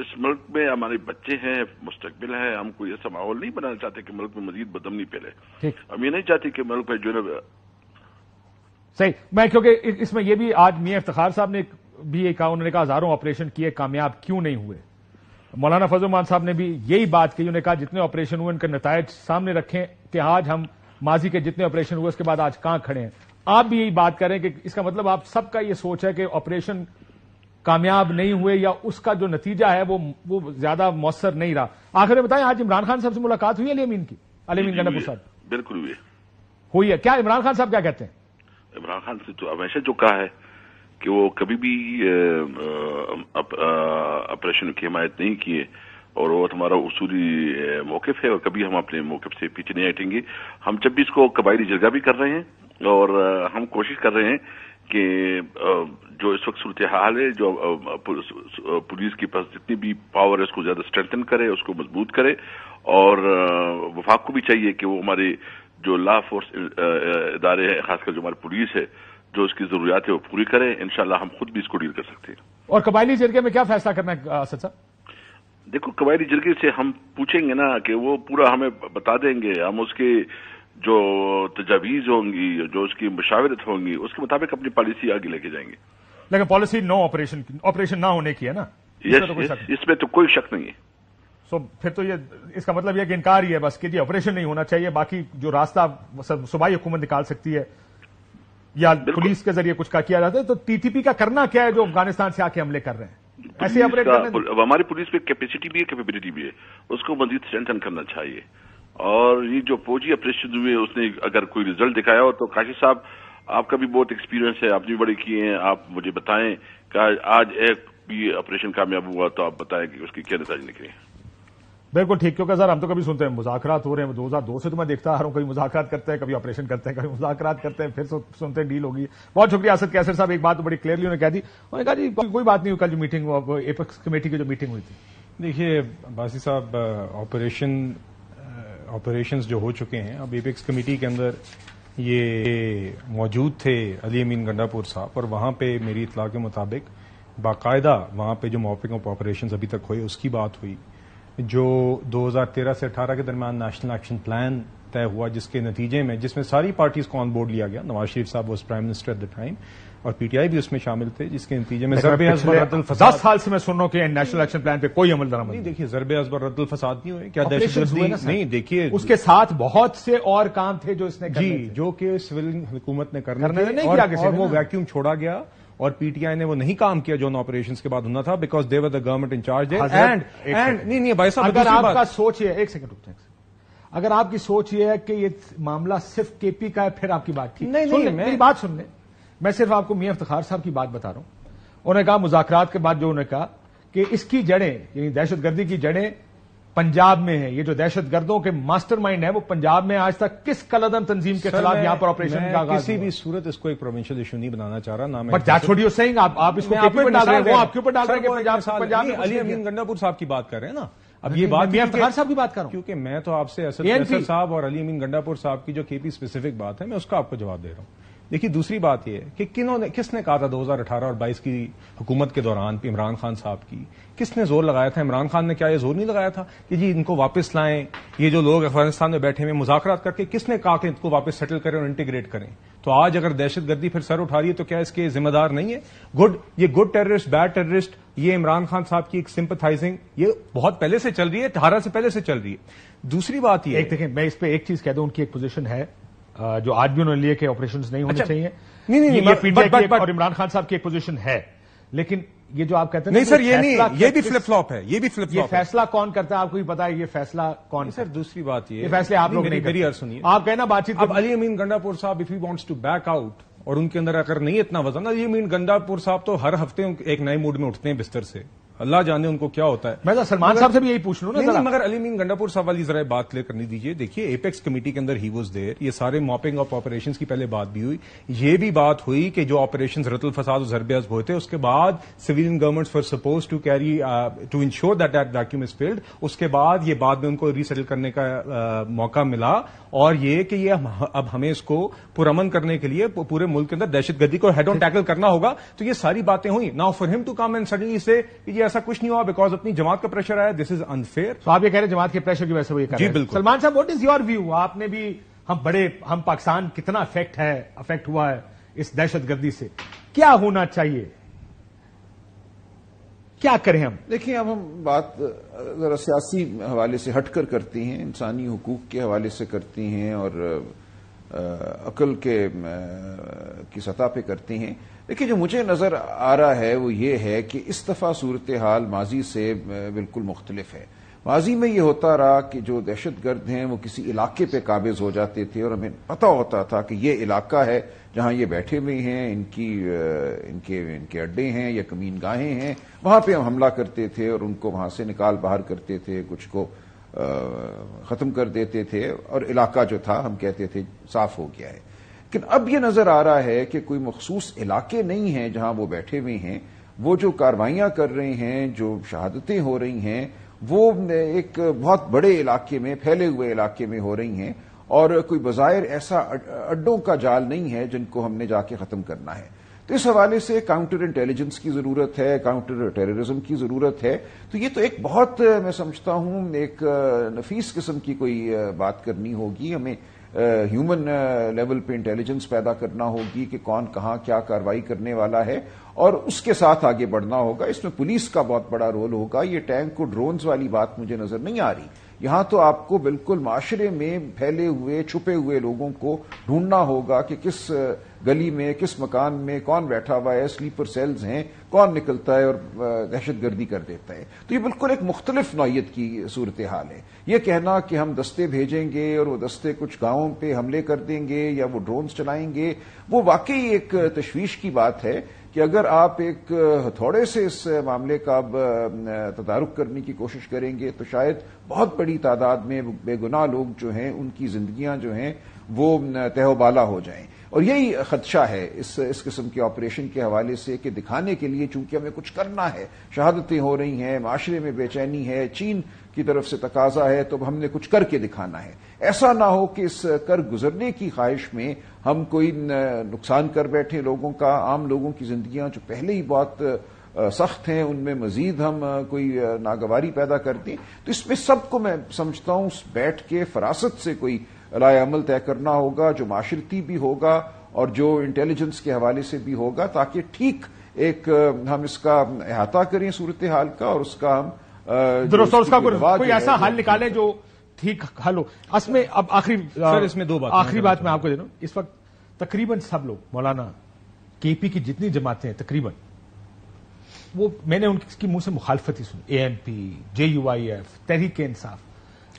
اس ملک میں ہمارے بچے ہیں، مستقبل ہے، ہم کوئی ایسا ماحول نہیں بنانا چاہتے کہ ملک میں مزید بدامنی پھیلے. ہم یہ نہیں چاہتے کہ ملک میں جو ہے صحیح. میں کیونکہ اس میں یہ بھی آج میاں افتخار صاحب نے بھی یہ کہا، انہوں نے کہا ہزاروں آپریشن کیے، کامیاب کیوں نہیں ہوئے. مولانا فضل الرحمان صاحب نے بھی یہی بات کہی، انہوں نے کہا جتنے آپریشن ہوئے ان کے نتائج سامنے رکھیں کہ آج ہم ماضی کے جتنے آپریشن ہوئے اس کے بعد آج کہاں کھڑے ہیں. آپ بھی یہی بات کریں کہ اس کا مطلب آپ سب کا یہ سوچ ہے کہ آپریشن کامیاب نہیں ہوئے یا اس کا جو نتیجہ ہے وہ زیادہ مؤثر نہیں رہا. آخر میں بتائیں، آج عمران خان صاحب سے ملاقات ہوئی ہے علی امین کی؟ علی امین گنڈا پور صاحب بالکل ہوئی ہے. کیا عمران خان صاحب کیا کہتے ہیں؟ عمران خان سے تو ہمیشہ جو کہا ہے کہ وہ کبھی بھی آپریشن کی حمایت نہیں کیے، اور وہ ہمارا اصولی موقف ہے اور کبھی ہم اپنے موقف سے پیچھے نہیں ہٹیں گے. ہم جب بھی اس کو قبائلی جرگہ بھی کر رہے ہیں اور ہم کوشش کر رہے ہیں کہ جو اس وقت صورتحال ہے، جو پولیس کے پاس جتنی بھی پاور ہے اس کو زیادہ اسٹرینتھن کرے، اس کو مضبوط کرے، اور وفاق کو بھی چاہیے کہ وہ ہمارے جو لا فورس ادارے ہیں، خاص کر جو ہماری پولیس ہے، جو اس کی ضروریات ہے وہ پوری کرے. انشاءاللہ ہم خود بھی اس کو ڈیل کر سکتے ہیں. اور قبائلی جرگے میں کیا فیصلہ کرنا ہے اسد صاحب؟ دیکھو، قبائلی جرگے سے ہم پوچھیں گے نا کہ وہ پورا ہمیں بتا دیں گے، ہم اس کے جو تجاویز ہوں گی، جو اس کی مشاورت ہوں گی، اس کے مطابق اپنی پالیسی آگے لے کے جائیں گے. لیکن پالیسی نو آپریشن نہ ہونے کی ہے نا؟ اس میں تو کوئی شک نہیں ہے. سو پھر تو یہ اس کا مطلب یہ کہ انکار ہی ہے بس کہ جی آپریشن نہیں ہونا چاہیے، باقی جو راستہ صوبائی حکومت نکال سکتی ہے یا پولیس کے ذریعے کچھ کا کیا جاتا ہے. تو ٹی ٹی پی کا کرنا کیا ہے جو افغانستان سے آ کے حملے کر رہے ہیں؟ ایسے آپریٹ کرنا. ہماری پولیس پہ کیپیسٹی بھی ہے، کیپیبلٹی بھی ہے، اس کو مزید اسٹرینتھن کرنا چاہیے. اور یہ جو فوجی آپریشن ہوئے اس نے اگر کوئی ریزلٹ دکھایا ہو تو کاشف صاحب آپ کا بھی بہت ایکسپیرینس ہے، آپ نے بھی بڑے کیے ہیں، آپ مجھے بتائیں کہ آج ایک بھی آپریشن کامیاب ہوا تو آپ بتائیں کہ اس کی کیا نتائج نکلے. بالکل ٹھیک، کیونکہ سر ہم تو کبھی سنتے ہیں مذاکرات ہو رہے ہیں، 2002 سے تو میں دیکھتا آ رہا ہوں، کبھی مذاکرات کرتے ہیں، کبھی آپریشن کرتے ہیں، کبھی مذاکرات کرتے ہیں، پھر سنتے ہیں ڈیل ہوگی. بہت شکریہ اسد کیسر صاحب. ایک بات تو بڑی کلیئرلی انہوں نے کہہ دی، انہوں نے کہا جی کوئی بات نہیں ہوئی. کل جو میٹنگ ایپیکس کمیٹی کی جو میٹنگ ہوئی تھی، دیکھیے باسی صاحب، آپریشنز جو ہو چکے ہیں، اب ایپیکس کمیٹی کے اندر یہ موجود تھے علی امین گنڈا پور صاحب، اور وہاں پہ میری اطلاع کے مطابق باقاعدہ وہاں پہ جو موپنگ آف آپریشنز ابھی تک ہوئے اس کی بات ہوئی. جو 2013 سے 18 کے درمیان نیشنل ایکشن پلان طے ہوا، جس کے نتیجے میں جس میں ساری پارٹیز کو آن بورڈ لیا گیا، نواز شریف صاحب was prime minister at the time اور پی ٹی آئی بھی اس میں شامل تھے، جس کے نتیجے میں ضرب ازبر رد الفساد. 10 سال سے میں سن رہا ہوں کہ نیشنل ایکشن پلان پہ کوئی عمل درآمد نہیں. دیکھیے ضرب ازبر رد الفساد نہیں ہوئے، کیا دہشت گردی نہیں. دیکھیے اس کے ساتھ بہت سے اور کام تھے جو اس نے جی جو کہ سول حکومت نے کرنے تھے، اور وہ ویکیوم چھوڑا گیا اور پی ٹی آئی نے وہ نہیں کام کیا جو ان آپریشنز کے بعد ہونا تھا، because they were the government in charge. نہیں بھائی صاحب، اگر آپ کا سوچ یہ ایک سیکنڈ، اگر آپ کی سوچ یہ ہے کہ یہ معاملہ صرف کے پی کا ہے، پھر آپ کی بات ٹھیک نہیں. میری بات سن لیں، میں صرف آپ کو میاں افتخار صاحب کی بات بتا رہا ہوں. انہوں نے کہا مذاکرات کے بعد جو انہوں نے کہا کہ اس کی جڑیں یعنی دہشت گردی کی جڑیں پنجاب میں ہیں. یہ جو دہشت گردوں کے ماسٹر مائنڈ ہے وہ پنجاب میں آج تک کس کلعدم تنظیم کے خلاف یہاں پر آپریشن کا آغاز کسی بھی صورت اس کو ایک پروونشل ایشو نہیں بنانا چاہ رہا. نام but that's what you seeing. آپ اس کو آپ کے اوپر ڈال رہے ہیں پنجاب میں. علی امین گنڈا پور صاحب کی بات کر رہے ہیں نا. اب یہ بات میاں افتخار صاحب کی بات کر رہا ہوں، کیونکہ میں تو آپ سے اسد کیسر صاحب اور علی امین گنڈا پور صاحب کی جو کے پی اسپیسیفک بات ہے میں اس کا آپ کو جواب دے رہا ہوں. دیکھیے دوسری بات یہ ہے کہ کس نے کہا تھا 2018 اور 22 کی حکومت کے دوران عمران خان صاحب کی کس نے زور لگایا تھا؟ عمران خان نے کیا یہ زور نہیں لگایا تھا کہ جی ان کو واپس لائیں؟ یہ جو لوگ افغانستان میں بیٹھے ہوئے مذاکرات کر کے کس نے کہا کہ ان کو واپس سیٹل کریں اور انٹیگریٹ کریں؟ تو آج اگر دہشت گردی پھر سر اٹھا رہی ہے تو کیا اس کے ذمہ دار نہیں ہے؟ یہ گڈ ٹیررسٹ بیڈ ٹیررسٹ یہ عمران خان صاحب کی ایک سمپتھائزنگ یہ بہت پہلے سے چل رہی ہے، 18 سے پہلے سے چل رہی ہے. دوسری بات یہ دیکھیں میں اس پہ ایک چیز کہہ دوں، ان کی ایک پوزیشن ہے جو آج بھی انہوں نے لیے کہ آپریشنز نہیں ہونے چاہیے. نہیں اور عمران خان صاحب کی ایک پوزیشن ہے، لیکن یہ جو آپ کہتے ہیں نہیں سر یہ نہیں، یہ بھی فلپ فلاپ ہے. یہ بھی فلپ فلاپ. فیصلہ کون کرتا ہے آپ کو بھی پتا ہے؟ یہ فیصلہ کون سر؟ دوسری بات یہ فیصلے آپ لوگ نہیں میری سنیے، آپ کہنا بات چیت. اب علی امین گنڈا پور صاحب if he wants to back out اور ان کے اندر اگر نہیں اتنا وزن، علی امین گنڈا پور صاحب تو ہر ہفتے ایک نئے موڈ میں اٹھتے ہیں بستر سے، اللہ جانے ان کو کیا ہوتا ہے. میں سلمان صاحب سے بھی یہی پوچھ لوں نا، مگر علی امین گنڈا پور صاحب والی ذرا بات کلیئر کرنی دیجیے. دیکھیے ایپیکس کمیٹی کے اندر ہی واز دیئر، یہ سارے موپنگ آف آپریشنز کی پہلے بات بھی ہوئی، یہ بھی بات ہوئی کہ جو آپریشنز رت الفساد اور ضرب ازب ہوئے تھے اس کے بعد civilian governments were suppose to carry to ensure that vacuum is filled. اس کے بعد یہ بعد میں ان کو ری سیٹل کرنے کا موقع ملا، اور یہ کہ یہ اب ہمیں اس کو پرامن کرنے کے لیے پورے ملک کے اندر دہشت گردی کو ہیڈ آن ٹیکل کرنا ہوگا. تو یہ ساری باتیں ہوئی. ناؤ فار ہم ٹو کم اینڈ سڈنلی سے یہ ایسا کچھ نہیں ہوا بیکاز اپنی جماعت کا پریشر آیا. دس از انفیئر. تو آپ یہ کہہ رہے ہیں جماعت کے پریشر کی وجہ سے وہ یہ کر رہے ہیں. جی بالکل. سلمان صاحب واٹ از یور ویو؟ آپ نے بھی ہم پاکستان کتنا افیکٹ ہوا ہے اس دہشت گردی سے, کیا ہونا چاہیے, کیا کریں ہم؟ دیکھیں اب ہم بات ذرا سیاسی حوالے سے ہٹ کر کرتے ہیں, انسانی حقوق کے حوالے سے کرتے ہیں اور عقل کی سطح پہ کرتے ہیں. دیکھیں جو مجھے نظر آ رہا ہے وہ یہ ہے کہ اس دفعہ صورتحال ماضی سے بالکل مختلف ہے. ماضی میں یہ ہوتا رہا کہ جو دہشت گرد ہیں وہ کسی علاقے پہ قابض ہو جاتے تھے اور ہمیں پتہ ہوتا تھا کہ یہ علاقہ ہے جہاں یہ بیٹھے ہوئے ہیں, ان کے اڈے ہیں یا کمین گاہیں ہیں, وہاں پہ ہم حملہ کرتے تھے اور ان کو وہاں سے نکال باہر کرتے تھے, کچھ کو ختم کر دیتے تھے اور علاقہ جو تھا ہم کہتے تھے صاف ہو گیا ہے. لیکن اب یہ نظر آ رہا ہے کہ کوئی مخصوص علاقے نہیں ہیں جہاں وہ بیٹھے ہوئے ہیں. وہ جو کارروائیاں کر رہے ہیں, جو شہادتیں ہو رہی ہیں, وہ ایک بہت بڑے علاقے میں, پھیلے ہوئے علاقے میں ہو رہی ہیں اور کوئی بظاہر ایسا اڈوں کا جال نہیں ہے جن کو ہم نے جا کے ختم کرنا ہے. تو اس حوالے سے کاؤنٹر انٹیلیجنس کی ضرورت ہے, کاؤنٹر ٹیررزم کی ضرورت ہے. تو یہ تو ایک بہت میں سمجھتا ہوں ایک نفیس قسم کی کوئی بات کرنی ہوگی. ہمیں ہیومن لیول پہ انٹیلیجنس پیدا کرنا ہوگی کہ کون کہاں کیا کارروائی کرنے والا ہے اور اس کے ساتھ آگے بڑھنا ہوگا. اس میں پولیس کا بہت بڑا رول ہوگا. یہ ٹینک کو ڈرونز والی بات مجھے نظر نہیں آ رہی. یہاں تو آپ کو بالکل معاشرے میں پھیلے ہوئے چھپے ہوئے لوگوں کو ڈھونڈنا ہوگا کہ کس گلی میں, کس مکان میں کون بیٹھا ہوا ہے, سلیپر سیلز ہیں, کون نکلتا ہے اور دہشت گردی کر دیتا ہے. تو یہ بالکل ایک مختلف نوعیت کی صورتحال ہے. یہ کہنا کہ ہم دستے بھیجیں گے اور وہ دستے کچھ گاؤں پہ حملے کر دیں گے یا وہ ڈرونز چلائیں گے, وہ واقعی ایک تشویش کی بات ہے کہ اگر آپ ایک ہتھوڑے سے اس معاملے کا تدارک کرنے کی کوشش کریں گے تو شاید بہت بڑی تعداد میں بے گناہ لوگ جو ہیں ان کی زندگیاں جو ہیں وہ تہ و بالا ہو جائیں. اور یہی خدشہ ہے اس قسم کے آپریشن کے حوالے سے کہ دکھانے کے لیے چونکہ ہمیں کچھ کرنا ہے, شہادتیں ہو رہی ہیں, معاشرے میں بے چینی ہے, چین کی طرف سے تقاضا ہے, تو ہم نے کچھ کر کے دکھانا ہے. ایسا نہ ہو کہ اس کر گزرنے کی خواہش میں ہم کوئی نقصان کر بیٹھے لوگوں کا. عام لوگوں کی زندگیاں جو پہلے ہی بہت سخت ہیں ان میں مزید ہم کوئی ناگواری پیدا کرتے ہیں. تو اس میں سب کو میں سمجھتا ہوں بیٹھ کے فراست سے کوئی رائے عمل طے کرنا ہوگا جو معاشرتی بھی ہوگا اور جو انٹیلیجنس کے حوالے سے بھی ہوگا, تاکہ ٹھیک ایک ہم اس کا احاطہ کریں صورتحال کا اور اس کا ہم درست اور اس کا کوئی ایسا حل نکالیں جو ٹھیک حل ہو. اس میں اب اس میں دو بات آخری بات میں آپ کو دے دوں. اس وقت تقریباً سب لوگ, مولانا کے پی کی جتنی جماعتیں ہیں تقریباً, وہ میں نے ان کی منہ سے مخالفت ہی سنی. A N P, J U I F, Tehreek Insaf,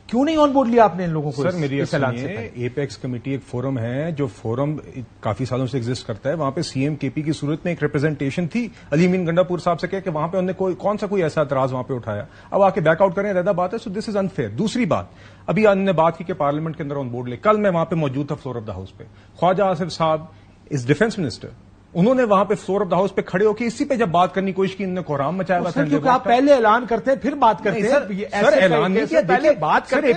کیوں نہیں آن بورڈ لیا آپ نے ان لوگوں کو؟ سر میری ایپیکس کمیٹی ایک فورم ہے جو فورم کافی سالوں سے ایگزسٹ کرتا ہے. وہاں پہ سی ایم کے پی کی صورت میں ایک ریپرزنٹیشن تھی. علی امین گنڈاپور صاحب سے کہا کہ وہاں پہ انہوں نے کون سا کوئی ایسا اعتراض وہاں پہ اٹھایا. اب آ کے بیک آؤٹ کریں, رہتا بات ہے. سو دس از انفیئر. دوسری بات, ابھی انہوں نے بات کی کہ پارلیمنٹ کے اندر آن بورڈ لے. کل میں وہاں پہ موجود تھا فلور آف دا ہاؤس پہ. خواجہ آصف صاحب از ڈیفینس منسٹر, انہوں نے وہاں پہ فلور آف دا ہاؤس پہ کھڑے ہو کے اسی پہ جب بات کرنے کی کوشش کی, انہوں نے کوہرام مچایا ہوا تھا. کیونکہ آپ پہلے اعلان کرتے ہیں پھر بات کرتے ہیں. سر اعلان نہیں کیا, پہلے بات کرتے ہیں.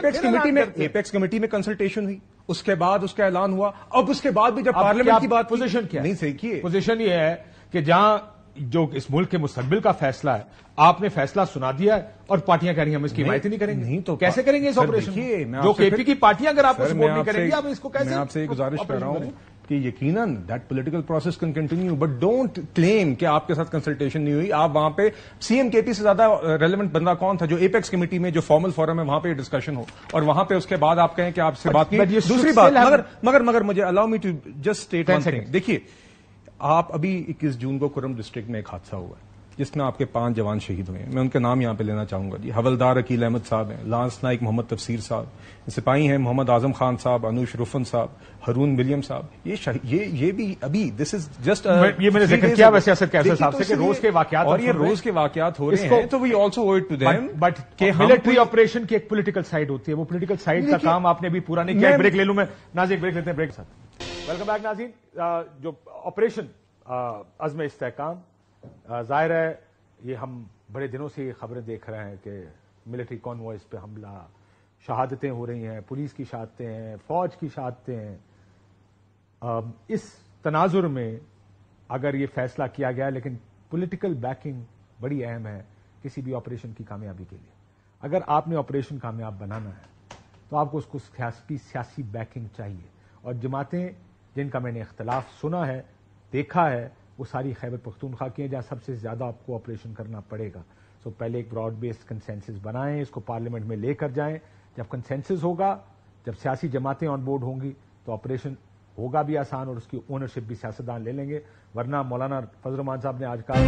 ایپیکس کمیٹی میں کنسلٹیشن ہوئی, اس کے بعد اس کا اعلان ہوا. اب اس کے بعد بھی جب پارلیمنٹ کی بات, پوزیشن کیا نہیں صحیح کی پوزیشن یہ ہے کہ جہاں جو اس ملک کے مستقبل کا فیصلہ ہے آپ نے فیصلہ سنا دیا ہے اور پارٹیاں کہہ رہی ہیں ہم اس کی حمایت نہیں کریں گے. نہیں تو کیسے کریں گے اس آپریشن؟ جو کے پی کی پارٹیاں اگر آپ کو سپورٹ نہیں کریں گی, آپ اس کو کیسے؟ میں آپ سے ایک گزارش کر رہا ہوں کہ یقیناً that political process can continue, but don't claim کہ آپ کے ساتھ کنسلٹیشن نہیں ہوئی. آپ وہاں پہ سی ایم کے پی سے زیادہ ریلیونٹ بندہ کون تھا جو ایپیکس کمیٹی میں جو فارمل فورم ہے وہاں پہ ڈسکشن ہو, اور وہاں پہ اس کے بعد آپ کہیں کہ آپ سے بات کی. دوسری بات, مگر مجھے allow me to just state one thing. دیکھیے آپ ابھی 21 جون کو کرم ڈسٹرکٹ میں ایک حادثہ ہوا ہے جس میں آپ کے 5 جوان شہید ہوئے ہیں. میں ان کے نام یہاں پہ لینا چاہوں گا. جی, حولدار عقیل احمد صاحب ہیں, لانس نائک محمد تفسیر صاحب, سپاہی ہیں محمد اعظم خان صاحب, انوش رفن صاحب, ہرون ولیم صاحب. یہ بھی ابھی دس از جسٹ یہ میں نے ذکر کیا ویسے اسد کیسر صاحب سے کہ روز کے واقعات اور یہ روز کے واقعات ہو رہے ہیں, تو we also owe to them. But military operation کی ایک پولیٹیکل سائڈ ہوتی ہے, وہ پولیٹیکل سائڈ کا کام آپ نے ابھی پورا نہیں کیا. بریک لے لوں میں ناظرین, بریک لیتے ہیں. بریک ساتھ ویلکم بیک ناظرین. جو آپریشن عزم استحکام, ظاہر ہے یہ ہم بڑے دنوں سے یہ خبریں دیکھ رہے ہیں کہ ملٹری کانوائز پہ حملہ, شہادتیں ہو رہی ہیں, پولیس کی شہادتیں ہیں, فوج کی شہادتیں ہیں. اس تناظر میں اگر یہ فیصلہ کیا گیا, لیکن پولیٹیکل بیکنگ بڑی اہم ہے کسی بھی آپریشن کی کامیابی کے لیے. اگر آپ نے آپریشن کامیاب بنانا ہے تو آپ کو اس کو سیاسی بیکنگ چاہیے. اور جماعتیں جن کا میں نے اختلاف سنا ہے، دیکھا ہے، وہ ساری خیبر پختونخوا کی ہیں جہاں سب سے زیادہ آپ کو آپریشن کرنا پڑے گا. سو پہلے ایک براڈ بیسڈ کنسنسس بنائیں، اس کو پارلیمنٹ میں لے کر جائیں. جب کنسنسس ہوگا، جب سیاسی جماعتیں آن بورڈ ہوں گی تو آپریشن ہوگا بھی آسان اور اس کی اونرشپ بھی سیاستدان لے لیں گے. ورنہ مولانا فضل الرحمان صاحب نے آج کہا